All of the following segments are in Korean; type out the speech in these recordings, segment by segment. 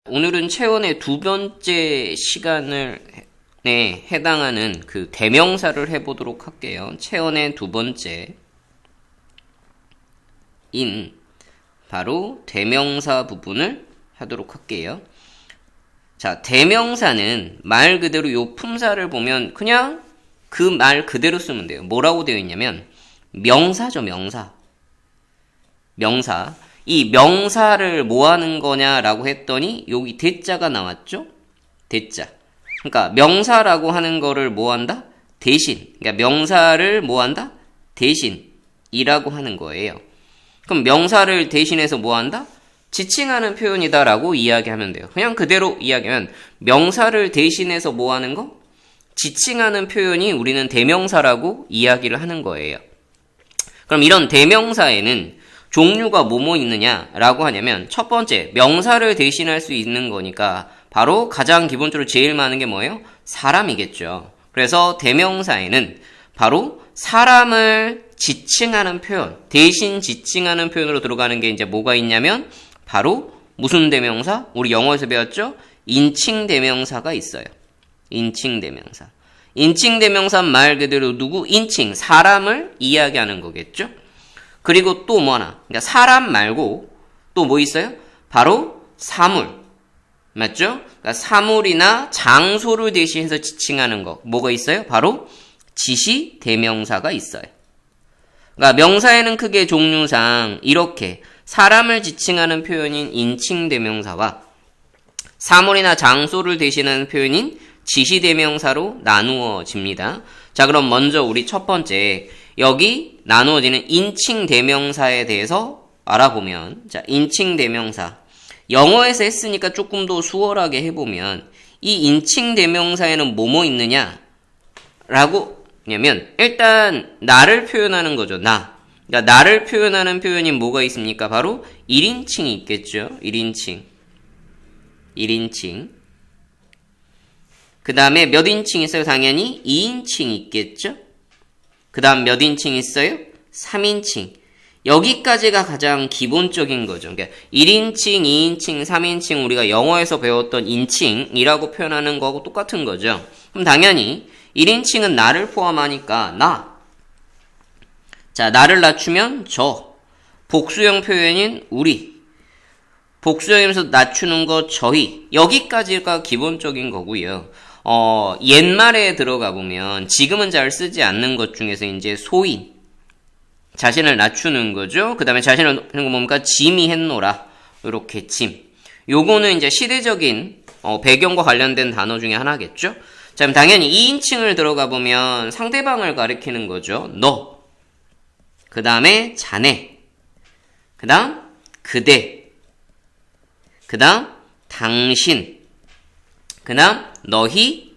오늘은 체온의 두 번째 시간에 해당하는 그 대명사를 해보도록 할게요. 체온의 두 번째 바로 대명사 부분을 하도록 할게요. 자, 대명사는 말 그대로 요 품사를 보면 그냥 그 말 그대로 쓰면 돼요. 뭐라고 되어 있냐면 명사죠, 명사. 명사. 이 명사를 뭐 하는 거냐라고 했더니 여기 대자가 나왔죠? 대자. 그러니까 명사라고 하는 거를 뭐 한다? 대신. 그러니까 명사를 뭐 한다? 대신이라고 하는 거예요. 그럼 명사를 대신해서 뭐 한다? 지칭하는 표현이다라고 이야기하면 돼요. 그냥 그대로 이야기하면 명사를 대신해서 뭐 하는 거? 지칭하는 표현이 우리는 대명사라고 이야기를 하는 거예요. 그럼 이런 대명사에는 종류가 뭐뭐 있느냐라고 하냐면 첫 번째, 명사를 대신할 수 있는 거니까 바로 가장 기본적으로 제일 많은 게 뭐예요? 사람이겠죠. 그래서 대명사에는 바로 사람을 지칭하는 표현, 대신 지칭하는 표현으로 들어가는 게 이제 뭐가 있냐면 바로 무슨 대명사? 우리 영어에서 배웠죠? 인칭 대명사가 있어요. 인칭 대명사. 인칭 대명사 말 그대로 누구? 인칭, 사람을 이야기하는 거겠죠? 그리고 또 뭐 하나? 그러니까 사람 말고 또 뭐 있어요? 바로 사물. 맞죠? 그러니까 사물이나 장소를 대신해서 지칭하는 거. 뭐가 있어요? 바로 지시 대명사가 있어요. 그러니까 명사에는 크게 종류상 이렇게 사람을 지칭하는 표현인 인칭 대명사와 사물이나 장소를 대신하는 표현인 지시 대명사로 나누어집니다. 자, 그럼 먼저 우리 첫 번째 여기 나누어지는 인칭 대명사에 대해서 알아보면, 자, 인칭 대명사. 영어에서 했으니까 조금 더 수월하게 해보면, 이 인칭 대명사에는 뭐뭐 있느냐? 라고 하냐면, 일단, 나를 표현하는 거죠, 나. 그러니까, 나를 표현하는 표현이 뭐가 있습니까? 바로 1인칭이 있겠죠? 1인칭. 1인칭. 그 다음에 몇 인칭 있어요? 당연히 2인칭이 있겠죠? 그 다음 몇 인칭 있어요? 3인칭. 여기까지가 가장 기본적인 거죠. 그러니까 1인칭, 2인칭, 3인칭 우리가 영어에서 배웠던 인칭이라고 표현하는 거하고 똑같은 거죠. 그럼 당연히 1인칭은 나를 포함하니까 나. 자, 나를 낮추면 저. 복수형 표현인 우리. 복수형이면서 낮추는 거 저희. 여기까지가 기본적인 거고요. 옛말에 들어가 보면 지금은 잘 쓰지 않는 것 중에서 이제 소인. 자신을 낮추는 거죠. 그 다음에 자신을 낮추는 거 뭡니까? 짐이 했노라. 요렇게 짐. 요거는 이제 시대적인 배경과 관련된 단어 중에 하나겠죠. 자, 그럼 당연히 2인칭을 들어가 보면 상대방을 가리키는 거죠. 너. 그 다음에 자네. 그 다음 그대. 그 다음 당신. 그 다음 너희.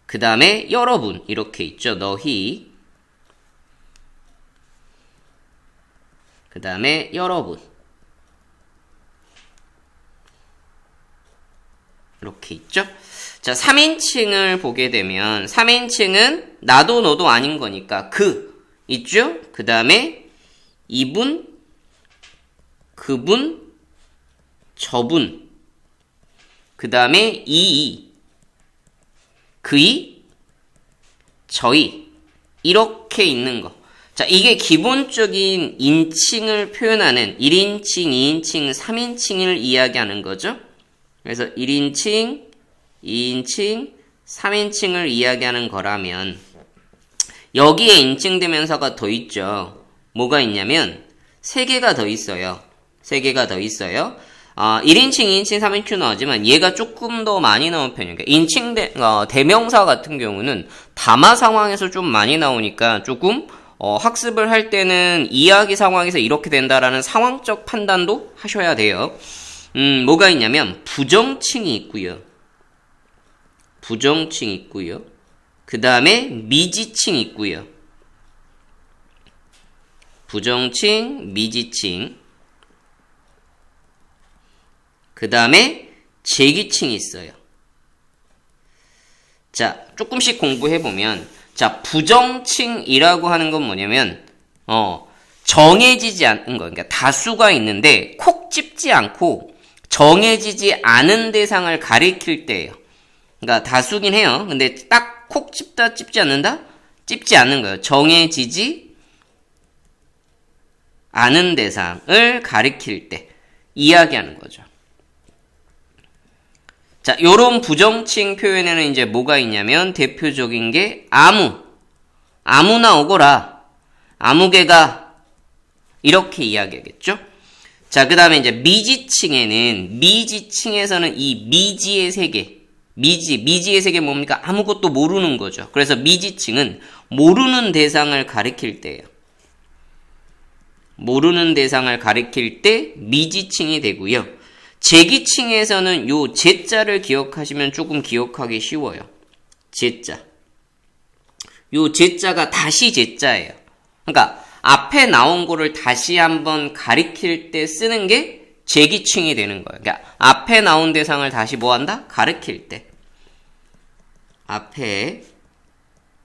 그 다음에 여러분. 이렇게 있죠. 너희. 그 다음에 여러분. 이렇게 있죠. 자, 3인칭을 보게 되면 3인칭은 나도 너도 아닌 거니까 그 있죠. 그 다음에 이분, 그분, 저분. 그 다음에 이, 그이, 저희. 이렇게 있는 거. 자, 이게 기본적인 인칭을 표현하는 1인칭, 2인칭, 3인칭을 이야기하는 거죠. 그래서 1인칭, 2인칭, 3인칭을 이야기하는 거라면 여기에 인칭 대명사가 더 있죠. 뭐가 있냐면 3개가 더 있어요. 3개가 더 있어요. 1인칭, 2인칭, 3인칭 나오지만 얘가 조금 더 많이 나온 편이에요. 인칭 대명사 같은 경우는 담화 상황에서 좀 많이 나오니까 조금 학습을 할 때는 이야기 상황에서 이렇게 된다라는 상황적 판단도 하셔야 돼요. 뭐가 있냐면 부정칭이 있고요. 부정칭 있고요. 그 다음에 미지칭 있고요. 부정칭, 미지칭. 그 다음에 제기칭이 있어요. 자, 조금씩 공부해보면, 자, 부정칭이라고 하는 건 뭐냐면, 정해지지 않은 거. 그러니까 다수가 있는데, 콕 집지 않고, 정해지지 않은 대상을 가리킬 때예요. 그러니까 다수긴 해요. 근데 딱 콕 찝다 찝지 않는다? 찝지 않는 거예요. 정해지지 않은 대상을 가리킬 때 이야기하는 거죠. 자, 요런 부정칭 표현에는 이제 뭐가 있냐면 대표적인 게 아무나 오거라, 아무개가 이렇게 이야기하겠죠. 자, 그 다음에 이제 미지칭에서는 이 미지의 세계, 미지의 세계 뭡니까? 아무것도 모르는 거죠. 그래서 미지칭은 모르는 대상을 가리킬 때예요. 모르는 대상을 가리킬 때 미지칭이 되고요. 제기칭에서는 요 제자를 기억하시면 조금 기억하기 쉬워요. 제자. 요 제자가 다시 제자예요. 그러니까 앞에 나온 거를 다시 한번 가리킬 때 쓰는 게 제기칭이 되는 거예요. 그러니까 앞에 나온 대상을 다시 뭐 한다? 가리킬 때. 앞에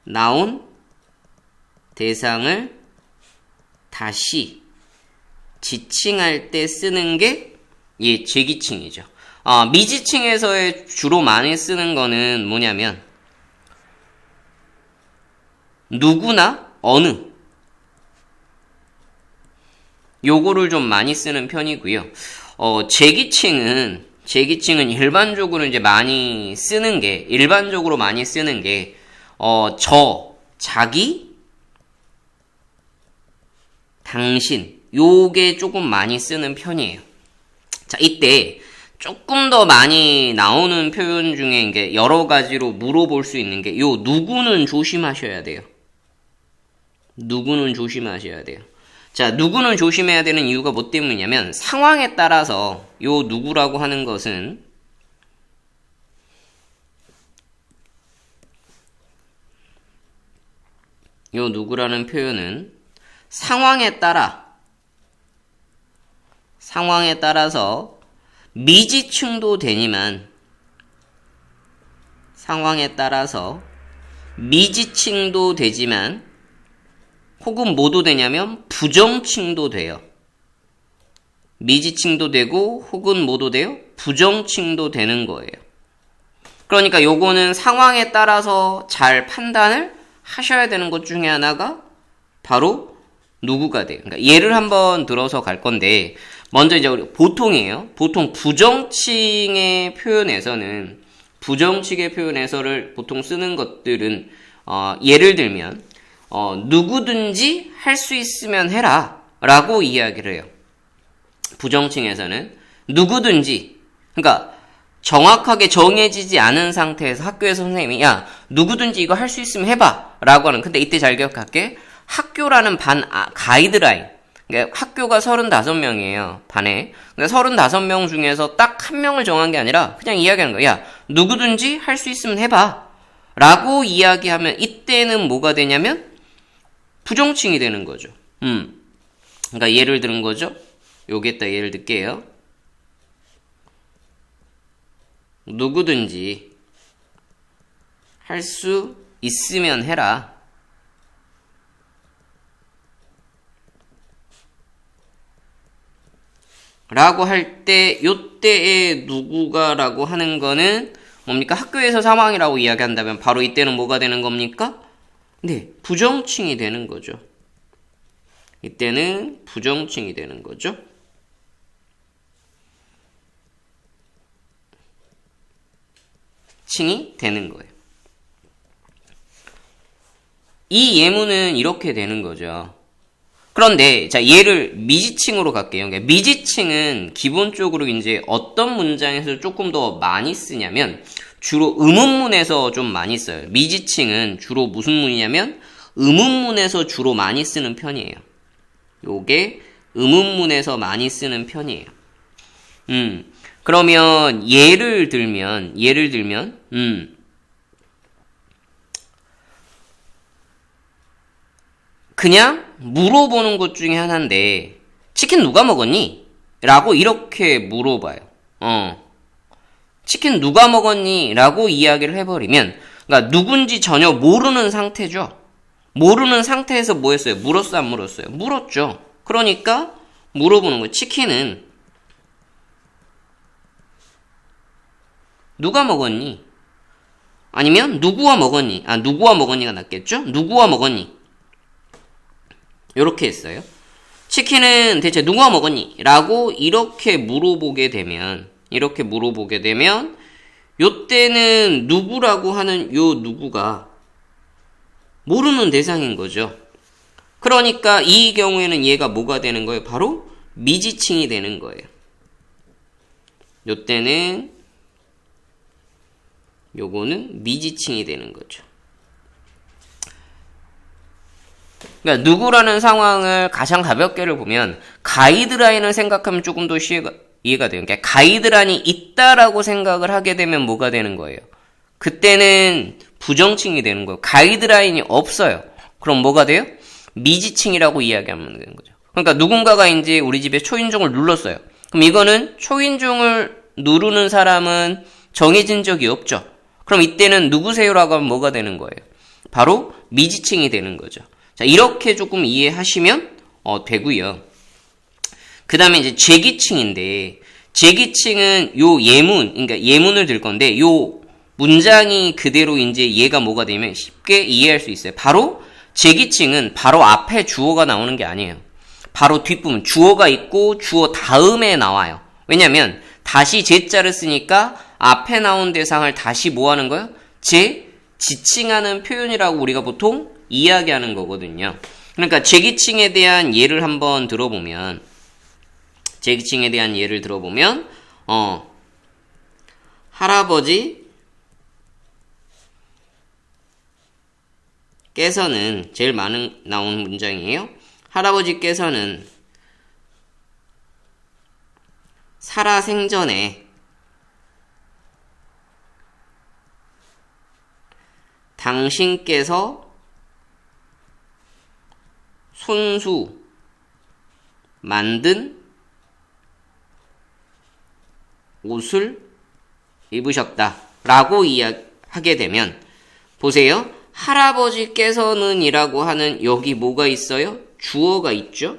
나온 대상을 다시 지칭할 때 쓰는 게 제기칭이죠. 미지칭에서의 주로 많이 쓰는 거는 뭐냐면 누구나 어느 요거를 좀 많이 쓰는 편이고요. 제기칭은 일반적으로 이제 많이 쓰는 게, 자기, 당신, 요게 조금 많이 쓰는 편이에요. 자, 이때 조금 더 많이 나오는 표현 중에 이게 여러 가지로 물어볼 수 있는 게, 요 누구는 조심하셔야 돼요. 누구는 조심하셔야 돼요. 자, 누구는 조심해야 되는 이유가 뭐 때문이냐면 상황에 따라서 요 누구라고 하는 것은 요 누구라는 표현은 상황에 따라서 미지칭도 되지만 혹은 뭐도 되냐면 부정칭도 돼요. 미지칭도 되고 혹은 뭐도 돼요? 부정칭도 되는 거예요. 그러니까 요거는 상황에 따라서 잘 판단을 하셔야 되는 것 중에 하나가 바로 누구가 돼요. 그러니까 예를 한번 들어서 갈 건데 먼저 이제 우리 보통이에요. 보통 부정칭의 표현에서를 보통 쓰는 것들은 예를 들면 누구든지 할 수 있으면 해라 라고 이야기를 해요. 부정칭에서는 누구든지, 그러니까 정확하게 정해지지 않은 상태에서 학교에서 선생님이 야 누구든지 이거 할 수 있으면 해봐 라고 하는, 근데 이때 잘 기억할게. 학교라는 가이드라인, 그러니까 학교가 35명이에요 반에. 근데 35명 중에서 딱 한 명을 정한 게 아니라 그냥 이야기하는 거야. 야 누구든지 할 수 있으면 해봐 라고 이야기하면 이때는 뭐가 되냐면 부정칭이 되는 거죠. 그러니까 예를 들은 거죠. 여기에다 예를 들게요. 누구든지 할 수 있으면 해라. 라고 할 때, 요때의 누구가라고 하는 거는 뭡니까? 학교에서 상황이라고 이야기한다면 바로 이때는 뭐가 되는 겁니까? 네, 부정칭이 되는 거죠. 이때는 부정칭이 되는 거죠. 칭이 되는 거예요. 이 예문은 이렇게 되는 거죠. 그런데 자, 얘를 미지칭으로 갈게요. 그러니까 미지칭은 기본적으로 이제 어떤 문장에서 조금 더 많이 쓰냐면 주로 의문문에서 좀 많이 써요. 미지칭은 주로 무슨 문이냐면 의문문에서 주로 많이 쓰는 편이에요. 요게 의문문에서 많이 쓰는 편이에요. 그러면 예를 들면 그냥 물어보는 것 중에 하나인데 치킨 누가 먹었니? 라고 이렇게 물어봐요. 치킨 누가 먹었니? 라고 이야기를 해버리면, 그러니까 누군지 전혀 모르는 상태죠. 모르는 상태에서 뭐 했어요? 물었어, 안 물었어요? 물었죠. 그러니까 물어보는 거예요. 치킨은 누가 먹었니? 아니면 누구와 먹었니? 누구와 먹었니가 낫겠죠? 누구와 먹었니? 요렇게 했어요. 치킨은 대체 누구와 먹었니? 라고 이렇게 물어보게 되면 요때는 누구라고 하는 요 누구가 모르는 대상인 거죠. 그러니까 이 경우에는 얘가 뭐가 되는 거예요? 바로 미지칭이 되는 거예요. 요때는 요거는 미지칭이 되는 거죠. 그러니까 누구라는 상황을 가장 가볍게를 보면 가이드라인을 생각하면 조금 더 이해가 돼요. 그러니까 가이드라인이 있다라고 생각을 하게 되면 뭐가 되는 거예요? 그때는 부정칭이 되는 거예요. 가이드라인이 없어요. 그럼 뭐가 돼요? 미지칭이라고 이야기하면 되는 거죠. 그러니까 누군가가 이제 우리 집에 초인종을 눌렀어요. 그럼 이거는 초인종을 누르는 사람은 정해진 적이 없죠. 그럼 이때는 누구세요라고 하면 뭐가 되는 거예요? 바로 미지칭이 되는 거죠. 자, 이렇게 조금 이해하시면 되고요. 그 다음에 이제 제기칭인데, 제기칭은 요 예문, 그러니까 예문을 들 건데, 요 문장이 그대로 이제 얘가 뭐가 되면 쉽게 이해할 수 있어요. 바로 제기칭은 바로 앞에 주어가 나오는 게 아니에요. 바로 뒷부분, 주어가 있고 주어 다음에 나와요. 왜냐면 다시 제자를 쓰니까 앞에 나온 대상을 다시 뭐 하는 거예요? 지칭하는 표현이라고 우리가 보통 이야기하는 거거든요. 그러니까 제기칭에 대한 예를 한번 들어보면, 할아버지께서는 제일 많은 나오는 문장이에요. 할아버지께서는 살아생전에 당신께서 손수 만든 옷을 입으셨다 라고 이야기하게 되면, 보세요. 할아버지께서는 이라고 하는 여기 뭐가 있어요? 주어가 있죠?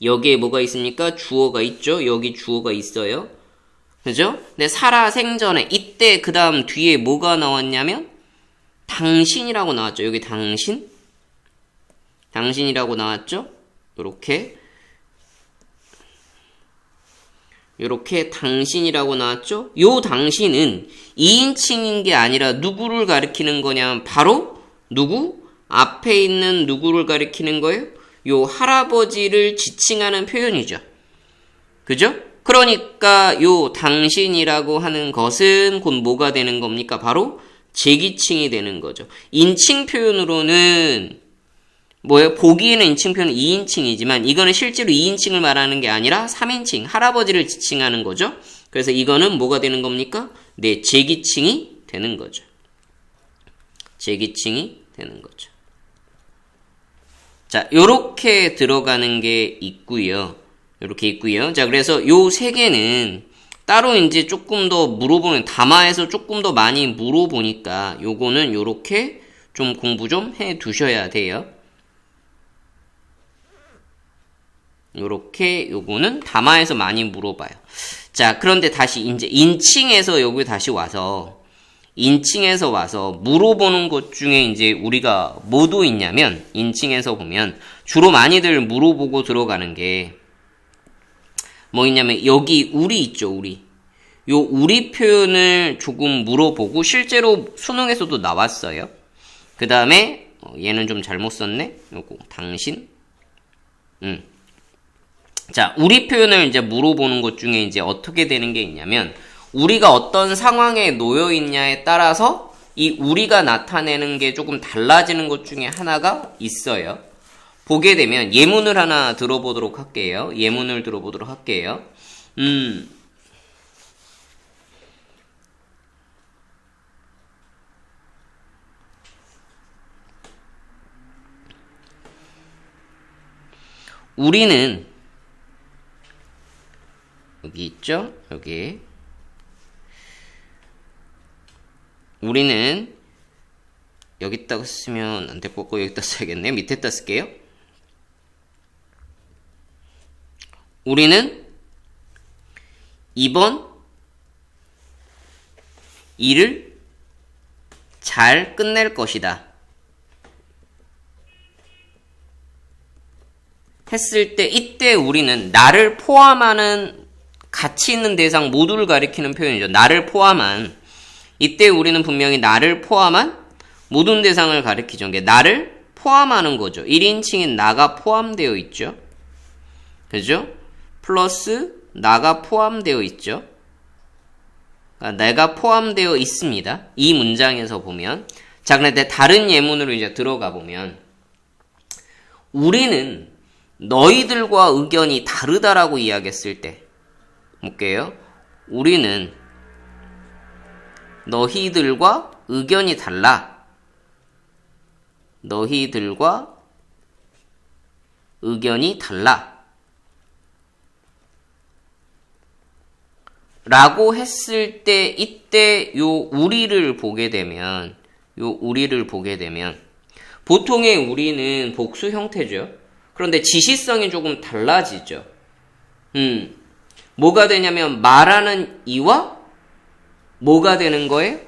여기에 뭐가 있습니까? 주어가 있죠? 여기 주어가 있어요. 그죠? 근데 살아생전에, 이때 그 다음 뒤에 뭐가 나왔냐면 당신이라고 나왔죠. 여기 당신이라고 나왔죠? 요렇게 당신이라고 나왔죠? 요 당신은 2인칭인 게 아니라 누구를 가리키는 거냐면 바로 누구? 앞에 있는 누구를 가리키는 거예요? 요 할아버지를 지칭하는 표현이죠. 그죠? 그러니까 요 당신이라고 하는 것은 곧 뭐가 되는 겁니까? 바로 제기칭이 되는 거죠. 인칭 표현으로는 뭐예요? 보기에는 인칭 표현은 2인칭이지만 이거는 실제로 2인칭을 말하는 게 아니라 3인칭, 할아버지를 지칭하는 거죠. 그래서 이거는 뭐가 되는 겁니까? 네, 제기칭이 되는 거죠. 제기칭이 되는 거죠. 자, 요렇게 들어가는 게 있고요. 자, 그래서 요 세 개는 따로 이제 조금 더 물어보는, 담화에서 조금 더 많이 물어보니까 요거는 요렇게 좀 공부 좀 해 두셔야 돼요. 요거는 담화에서 많이 물어봐요. 자, 그런데 다시 이제 인칭에서 여기 다시 와서 물어보는 것 중에 이제 우리가 뭐도 있냐면, 인칭에서 보면 주로 많이들 물어보고 들어가는 게 뭐 있냐면, 여기 우리 있죠, 우리. 요 우리 표현을 조금 물어보고 실제로 수능에서도 나왔어요. 그 다음에 얘는 좀 잘못 썼네. 요거 당신. 자, 우리 표현을 이제 물어보는 것 중에 이제 어떻게 되는 게 있냐면, 우리가 어떤 상황에 놓여 있냐에 따라서 이 우리가 나타내는 게 조금 달라지는 것 중에 하나가 있어요. 보게 되면 예문을 하나 들어보도록 할게요. 우리는 여기 있죠? 여기. 우리는 여기다가 쓰면 안 될 것 같고 여기다 써야겠네. 밑에다 쓸게요. 우리는 이번 일을 잘 끝낼 것이다. 했을 때 이때 우리는 나를 포함하는 가치 있는 대상 모두를 가리키는 표현이죠. 나를 포함한. 이때 우리는 분명히 나를 포함한 모든 대상을 가리키죠. 이게 나를 포함하는 거죠. 1인칭인 나가 포함되어 있죠. 그죠? 플러스 나가 포함되어 있죠. 그러니까 내가 포함되어 있습니다. 이 문장에서 보면. 자, 그런데 다른 예문으로 이제 들어가 보면 우리는 너희들과 의견이 다르다라고 이야기했을 때 볼게요. 우리는 너희들과 의견이 달라. 너희들과 의견이 달라. 라고 했을 때 이때 요 우리를 보게 되면 보통의 우리는 복수 형태죠. 그런데 지시성이 조금 달라지죠. 뭐가 되냐면 말하는 이와 뭐가 되는 거예요?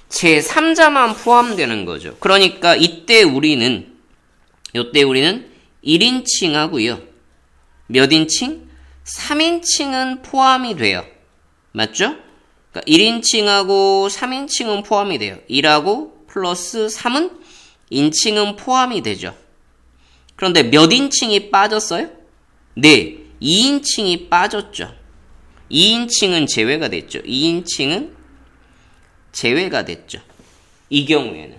제3자만 포함되는 거죠. 그러니까 요때 우리는 1인칭하고요. 몇 인칭? 3인칭은 포함이 돼요. 맞죠? 그러니까 1인칭하고 3인칭은 포함이 돼요. 1하고 플러스 3은 인칭은 포함이 되죠. 그런데 몇 인칭이 빠졌어요? 네, 2인칭이 빠졌죠. 2인칭은 제외가 됐죠. 2인칭은 제외가 됐죠. 이 경우에는.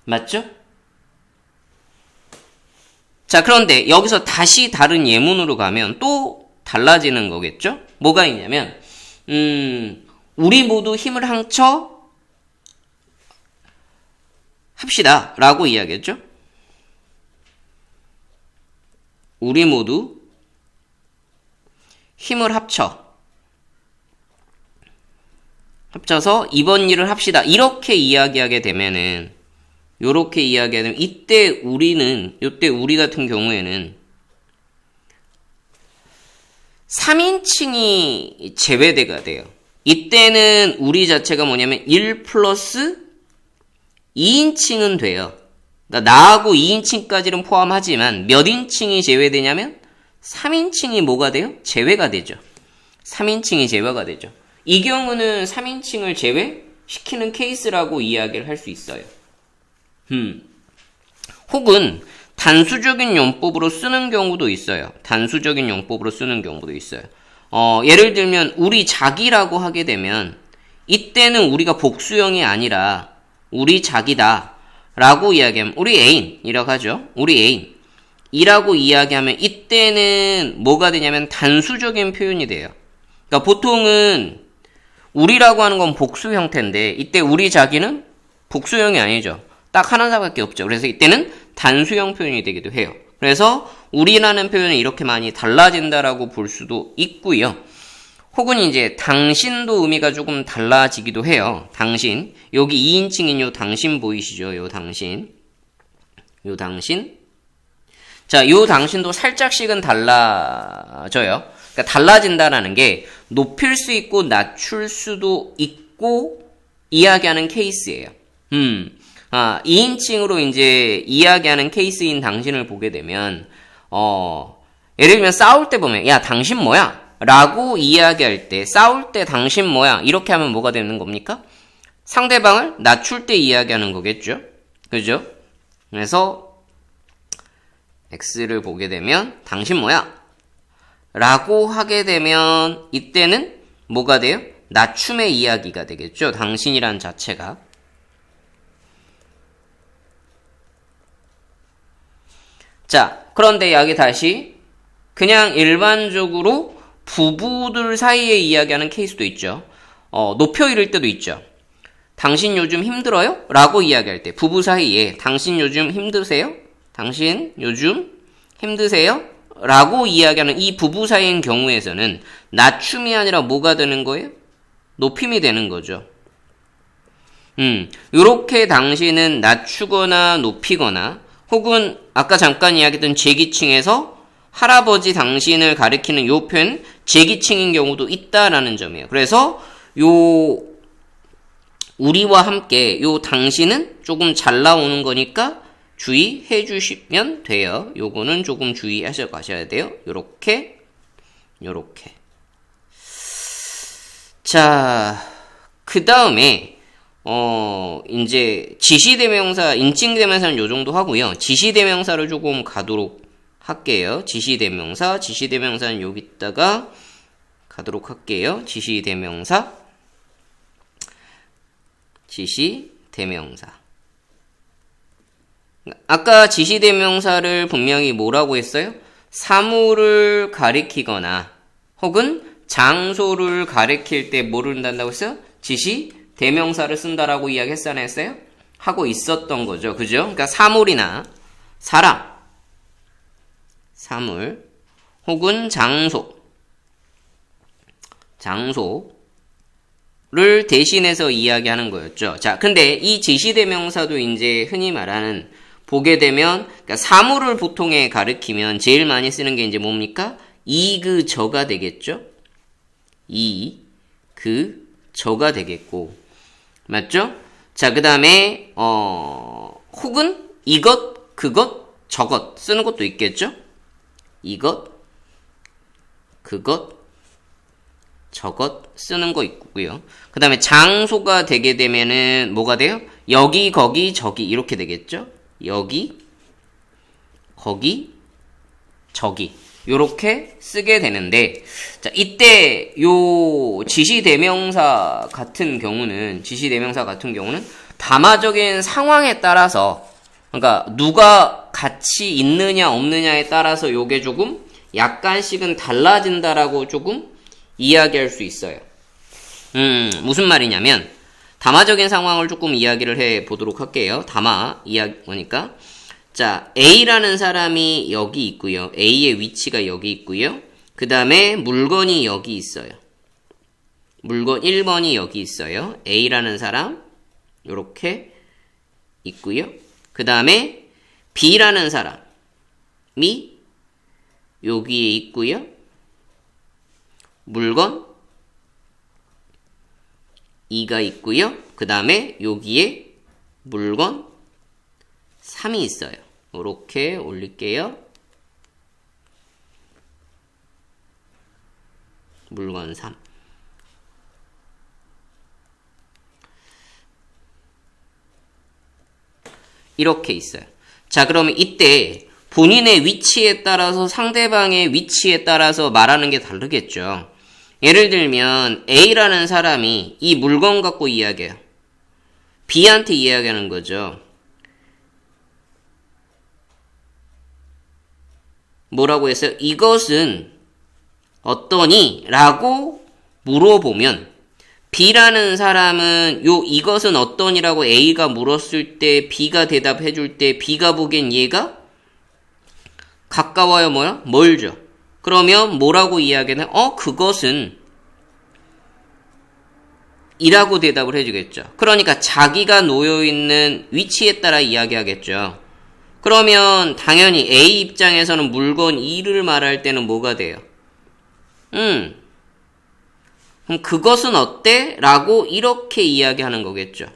맞죠? 자, 그런데 여기서 다시 다른 예문으로 가면 또 달라지는 거겠죠? 뭐가 있냐면 우리 모두 힘을 합쳐 합시다 라고 이야기했죠? 우리 모두 힘을 합쳐서 이번 일을 합시다. 이렇게 이야기하게 되면은 이때 우리 같은 경우에는 3인칭이 제외가 돼요. 이때는 우리 자체가 뭐냐면 1 플러스 2인칭은 돼요. 그러니까 나하고 2인칭까지는 포함하지만 몇 인칭이 제외되냐면 3인칭이 뭐가 돼요? 제외가 되죠. 3인칭이 제외가 되죠. 이 경우는 3인칭을 제외시키는 케이스라고 이야기를 할 수 있어요. 혹은 단수적인 용법으로 쓰는 경우도 있어요. 예를 들면 우리 자기라고 하게 되면 이때는 우리가 복수형이 아니라 우리 자기다 라고 이야기하면 우리 애인이라고 하죠. 우리 애인이라고 이야기하면 이때는 뭐가 되냐면 단수적인 표현이 돼요. 그러니까 보통은 우리라고 하는 건 복수 형태인데 이때 우리 자기는 복수형이 아니죠. 딱 하나밖에 없죠. 그래서 이때는 단수형 표현이 되기도 해요. 그래서 우리라는 표현은 이렇게 많이 달라진다라고 볼 수도 있고요. 혹은 이제 당신도 의미가 조금 달라지기도 해요. 당신. 여기 2인칭인 요 당신 보이시죠? 요 당신. 자, 요 당신도 살짝씩은 달라져요. 그러니까 달라진다라는 게 높일 수 있고 낮출 수도 있고 이야기하는 케이스예요. 2인칭으로 이제 이야기하는 케이스인 당신을 보게 되면 예를 들면 싸울 때 보면 야 당신 뭐야? 라고 이야기할 때 싸울 때 당신 뭐야? 이렇게 하면 뭐가 되는 겁니까? 상대방을 낮출 때 이야기하는 거겠죠? 그죠? 그래서 X를 보게 되면 당신 뭐야? 라고 하게 되면 이때는 뭐가 돼요? 낮춤의 이야기가 되겠죠? 당신이란 자체가. 자, 그런데 여기 다시 그냥 일반적으로 부부들 사이에 이야기하는 케이스도 있죠. 높여 이를 때도 있죠. 당신 요즘 힘들어요? 라고 이야기할 때 부부 사이에 당신 요즘 힘드세요? 당신 요즘 힘드세요? 라고 이야기하는 이 부부 사이인 경우에서는 낮춤이 아니라 뭐가 되는 거예요? 높임이 되는 거죠. 요렇게 당신은 낮추거나 높이거나 혹은 아까 잠깐 이야기했던 제기칭에서 할아버지 당신을 가리키는 요 표현 제기칭인 경우도 있다라는 점이에요. 그래서 요 우리와 함께 요 당신은 조금 잘 나오는 거니까 주의해 주시면 돼요. 요거는 조금 주의하셔 가셔야 돼요. 요렇게. 자, 그 다음에 이제 지시대명사, 인칭대명사는 요 정도 하고요. 지시대명사를 조금 가도록 할게요. 지시대명사는 여기다가 가도록 할게요. 지시대명사. 아까 지시대명사를 분명히 뭐라고 했어요? 사물을 가리키거나 혹은 장소를 가리킬 때 뭐를 한다고 했어요? 지시대명사를 쓴다라고 이야기했어 안 했어요? 하고 있었던 거죠. 그죠? 그러니까 사물이나 사물 혹은 장소를 대신해서 이야기하는 거였죠. 자, 근데 이 지시대명사도 이제 흔히 말하는 보게 되면 그러니까 사물을 보통에 가리키면 제일 많이 쓰는 게 이제 뭡니까? 이그저가 되겠죠. 이그저가 되겠고 맞죠? 자, 그다음에 혹은 이것, 그것, 저것 쓰는 것도 있겠죠. 이것, 그것, 저것 쓰는 거 있고요. 그 다음에 장소가 되게 되면은 뭐가 돼요? 여기, 거기, 저기 이렇게 되겠죠. 여기, 거기, 저기 요렇게 쓰게 되는데 자, 이때 요 지시대명사 같은 경우는 담화적인 상황에 따라서 그러니까 누가 같이 있느냐 없느냐에 따라서 요게 조금 약간씩은 달라진다라고 조금 이야기할 수 있어요. 무슨 말이냐면 담화적인 상황을 조금 이야기를 해 보도록 할게요. 담화 이야기니까 자, A라는 사람이 여기 있고요. A의 위치가 여기 있고요. 그 다음에 물건이 여기 있어요. 물건 1번이 여기 있어요. A라는 사람 요렇게 있고요. 그 다음에 B라는 사람이 여기에 있고요. 물건 2가 있고요. 그 다음에 여기에 물건 3이 있어요. 이렇게 올릴게요. 물건 3. 이렇게 있어요. 자, 그러면 이때 본인의 위치에 따라서 상대방의 위치에 따라서 말하는 게 다르겠죠. 예를 들면 A라는 사람이 이 물건 갖고 이야기해요. B한테 이야기하는 거죠. 뭐라고 했어요? 이것은 어떠니? 라고 물어보면 B라는 사람은 이것은 어떠니라고 A가 물었을 때 B가 대답해 줄 때 B가 보기엔 얘가 가까워요 뭐야? 멀죠. 그러면 뭐라고 이야기하냐? 그것은 이라고 대답을 해주겠죠. 그러니까 자기가 놓여있는 위치에 따라 이야기하겠죠. 그러면 당연히 A 입장에서는 물건 2를 말할 때는 뭐가 돼요? 그럼 그것은 어때? 라고 이렇게 이야기하는 거겠죠.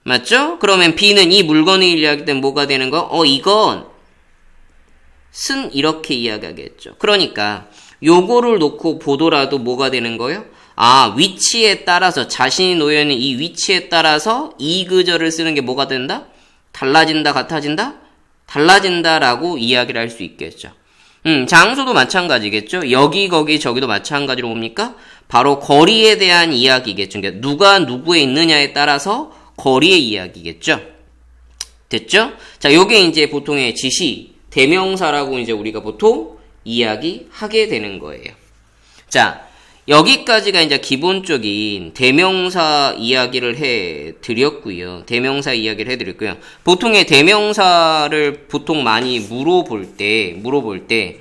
맞죠? 그러면 B는 이 물건을 이야기할 때 뭐가 되는 거? 이건 쓴 이렇게 이야기하겠죠. 그러니까 요거를 놓고 보더라도 뭐가 되는 거예요? 위치에 따라서 자신이 놓여있는 이 위치에 따라서 이 그절을 쓰는 게 뭐가 된다? 달라진다, 같아진다? 달라진다라고 이야기를 할 수 있겠죠. 장소도 마찬가지겠죠. 여기, 거기, 저기도 마찬가지로 뭡니까? 바로 거리에 대한 이야기겠죠. 그러니까 누가 누구에 있느냐에 따라서 거리의 이야기겠죠. 됐죠? 자, 요게 이제 보통의 지시, 대명사라고 이제 우리가 보통 이야기하게 되는 거예요. 자, 여기까지가 이제 기본적인 대명사 이야기를 해드렸고요. 보통의 대명사를 보통 많이 물어볼 때,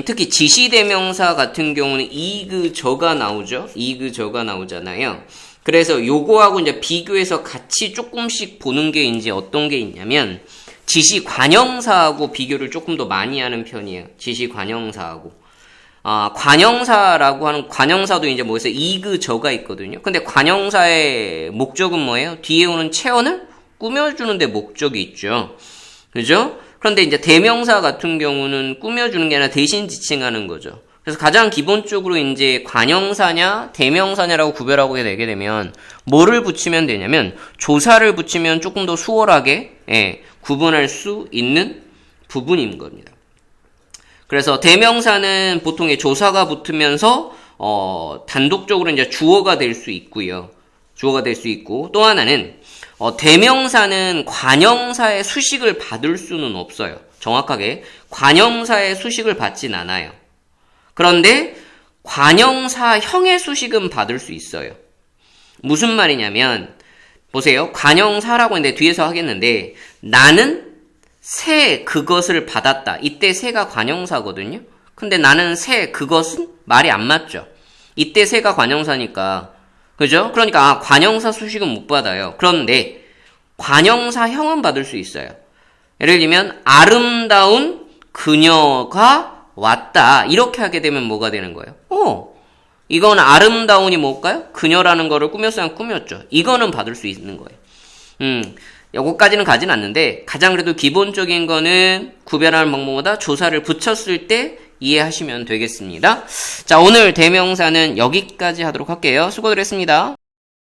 특히 지시대명사 같은 경우는 이그저가 나오죠. 이그저가 나오잖아요. 그래서 요거하고 이제 비교해서 같이 조금씩 보는 게 이제 어떤 게 있냐면, 지시관형사하고 비교를 조금 더 많이 하는 편이에요. 지시관형사하고. 관형사라고 하는, 관형사도 이제 뭐였어요? 이그저가 있거든요. 근데 관형사의 목적은 뭐예요? 뒤에 오는 체언을 꾸며주는 데 목적이 있죠. 그죠? 그런데 이제 대명사 같은 경우는 꾸며주는 게 아니라 대신 지칭하는 거죠. 그래서 가장 기본적으로 이제 관형사냐, 대명사냐라고 구별하고 되게 되면 뭐를 붙이면 되냐면 조사를 붙이면 조금 더 수월하게 구분할 수 있는 부분인 겁니다. 그래서 대명사는 보통의 조사가 붙으면서 단독적으로 이제 주어가 될 수 있고요. 주어가 될 수 있고 또 하나는 대명사는 관형사의 수식을 받을 수는 없어요. 정확하게 관형사의 수식을 받진 않아요. 그런데 관형사형의 수식은 받을 수 있어요. 무슨 말이냐면 보세요. 관형사라고 했는데 뒤에서 하겠는데 나는 새 그것을 받았다. 이때 새가 관형사거든요. 근데 나는 새 그것은 말이 안 맞죠. 이때 새가 관형사니까. 그죠? 그러니까 관형사 수식은 못 받아요. 그런데 관형사형은 받을 수 있어요. 예를 들면 아름다운 그녀가 왔다. 이렇게 하게 되면 뭐가 되는 거예요? 이건 아름다운이 뭘까요? 그녀라는 거를 꾸몄으면 꾸몄죠. 이거는 받을 수 있는 거예요. 요거까지는 가진 않는데 가장 그래도 기본적인 거는 구별하는 방법보다 조사를 붙였을 때 이해하시면 되겠습니다. 자, 오늘 대명사는 여기까지 하도록 할게요. 수고들 했습니다.